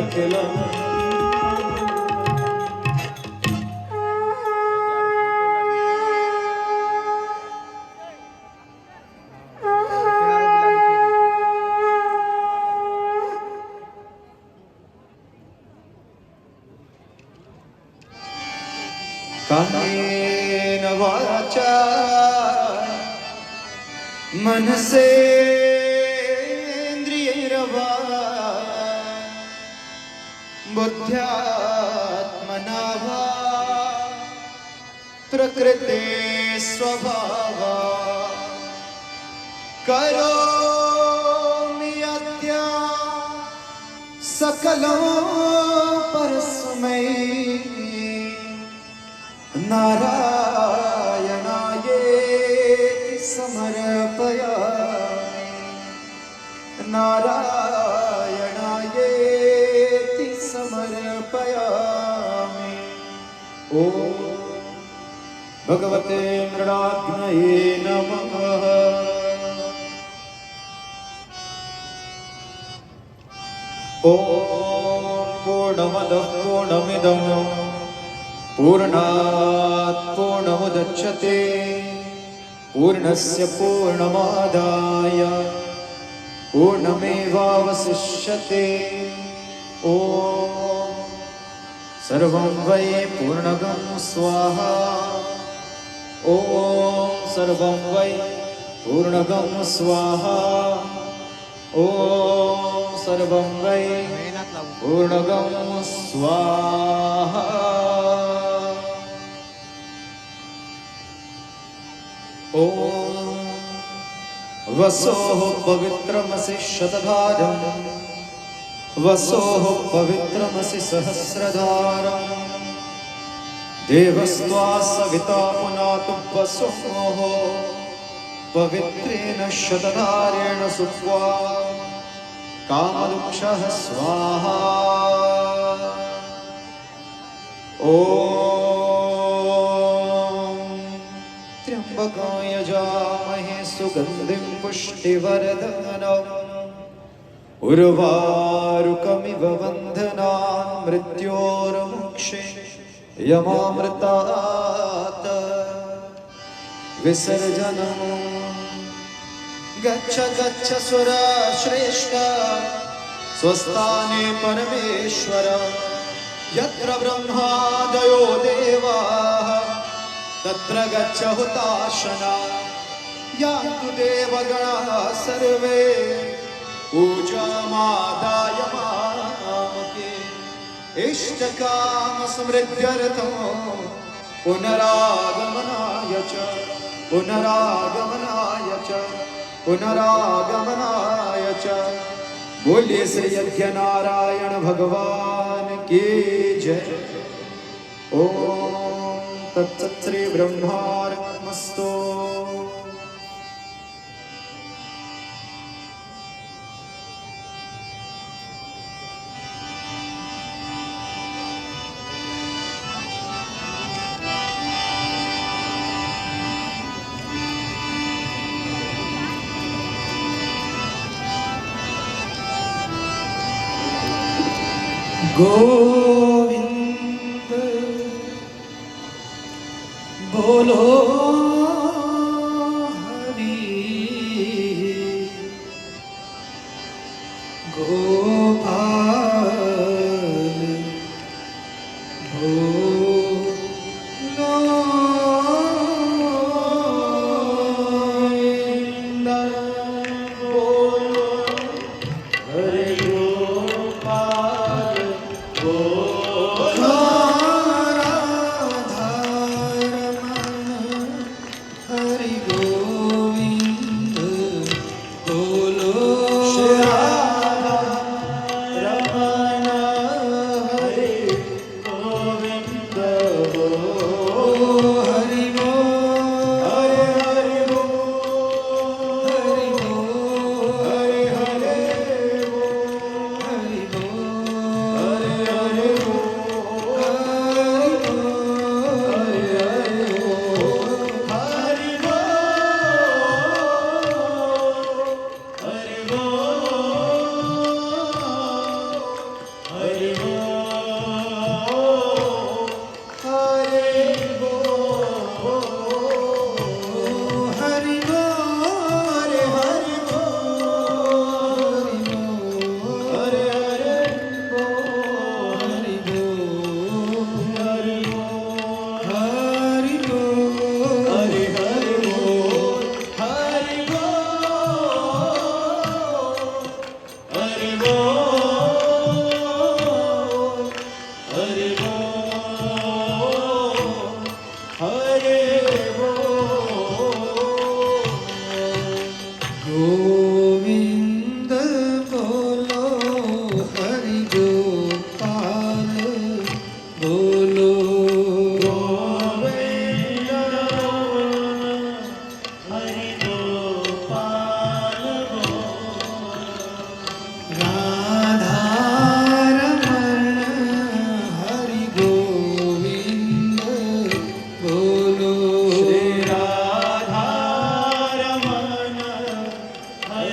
धकेला कायेन वाचा मनसेन्द्रियैर्वा बुद्ध्यात्मना वा प्रकृते स्वभावा करोमि यद्य सकलं परस्मै नारायणायेति समर्पयामि नारायणायेति समर्पयामि। ॐ भगवते मृडाग्नये नमः। ॐ पूर्णमदः पूर्णमिदं पूर्णात् पूर्णमुदच्यते पूर्णस्य पूर्णमादाय पूर्णमेवावशिष्यते। ॐ सर्वं वै पूर्णगं स्वाहा। ॐ सर्वं वै पूर्णगं स्वाहा। ॐ सर्वं वै पूर्णगं स्वाहा। ॐ वसोः पवित्रमसि शतधारं वसोः पवित्रमसि सहस्रधारं देवस्त्वा सविता पुनातु वसोः पवित्रेण शतधारेण सुत्वा कामदुक्षः स्वाहा। ॐ त्र्यम्बकाय यजामहे सुगन्धिं पुष्टिवर्धनम् उर्वारुकमिव बन्धनान् मृत्योर्मुक्षे यमामृतात् विसर्जनम्। गच्छ गच्छ सुरश्रेष्ठ स्वस्थाने परमेश्वर यत्र ब्रह्मादयो देवाः तत्र गच्छ हुताशना। यान्तु देवगणाः सर्वे पूजामादाय मामके इष्टकामसमृद्ध्यर्थं पुनरागमनाय च पुनरागमनाय च पुनरागमनाय च। बोलिए श्री यज्ञ नारायण भगवान की जय। ओम तत्सत् श्री ब्रह्मार्पणमस्तु। गोविंद बोलो हरि गोपाल बोलो गोविंद बोलो हरि गोपाल हरि गोविंद बोलो राधा रमण हरि गोविंद बोलो हरि गो हरि हरि गो हरि गो हरि हरि गो हरि हरि गो हरि गो हरि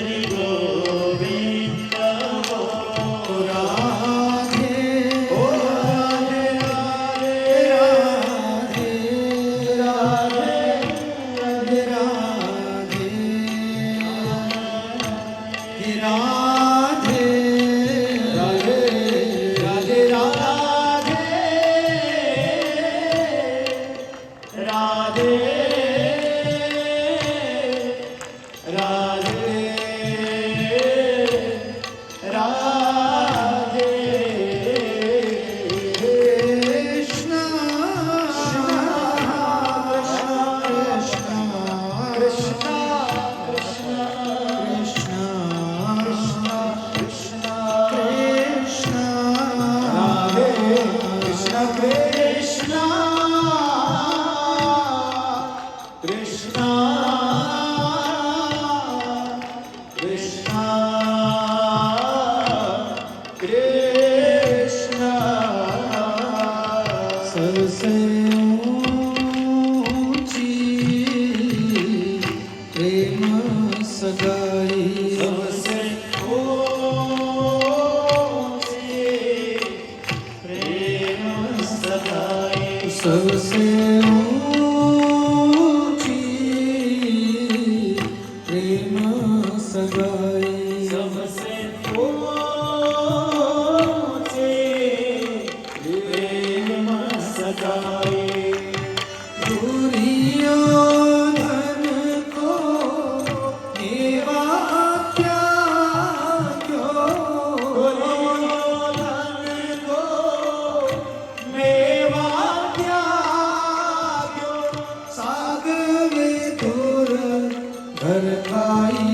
हरि गोविंद बोलो राधे ओ राधे राधे राधे राधे राधे राधे राधे राधे राधे राधे राधे कृष्ण कृष्ण कृष्ण कृष्ण कृष्ण कृष्ण राधे कृष्ण कृष्ण कृष्ण कृष्ण कृष्ण सबसे ऊंची प्रेम सगाई सबसे ऊंची प्रेम सगाई सबसे ऊंची प्रेम सगाई सबसे ऊंची प्रेम सगाई दुर्योधन को मेवा त्याग्यो दुर्योधन को मेवा त्याग्यो सागवे दूर घर खाई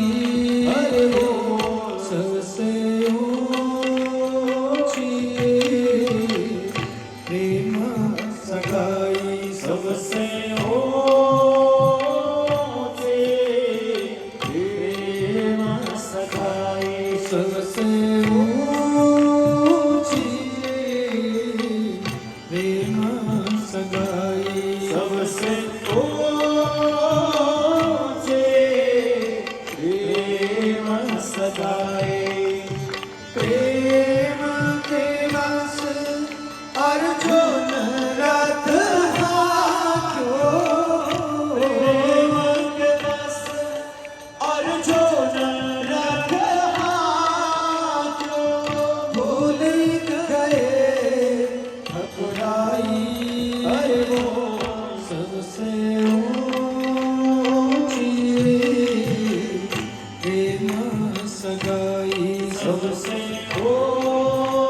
सबसे ऊंची प्रेम सगाई सबसे ऊंची प्रेम सगाई सबसे ऊंची प्रेम सगाई सबसे ऊंची प्रेम सगाई प्रेम के बस अर्जुन रथ हाक्यो प्रेम के बस अर्जुन रथ हाक्यो भूल गए ठकुराई अरे वो सबसे ऊंची प्रेम सगाई सबसे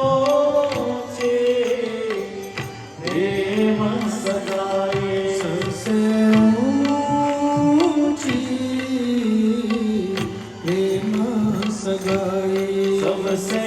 ऊंची प्रेम सगाई सबसे ऊंची प्रेम सगाई सबसे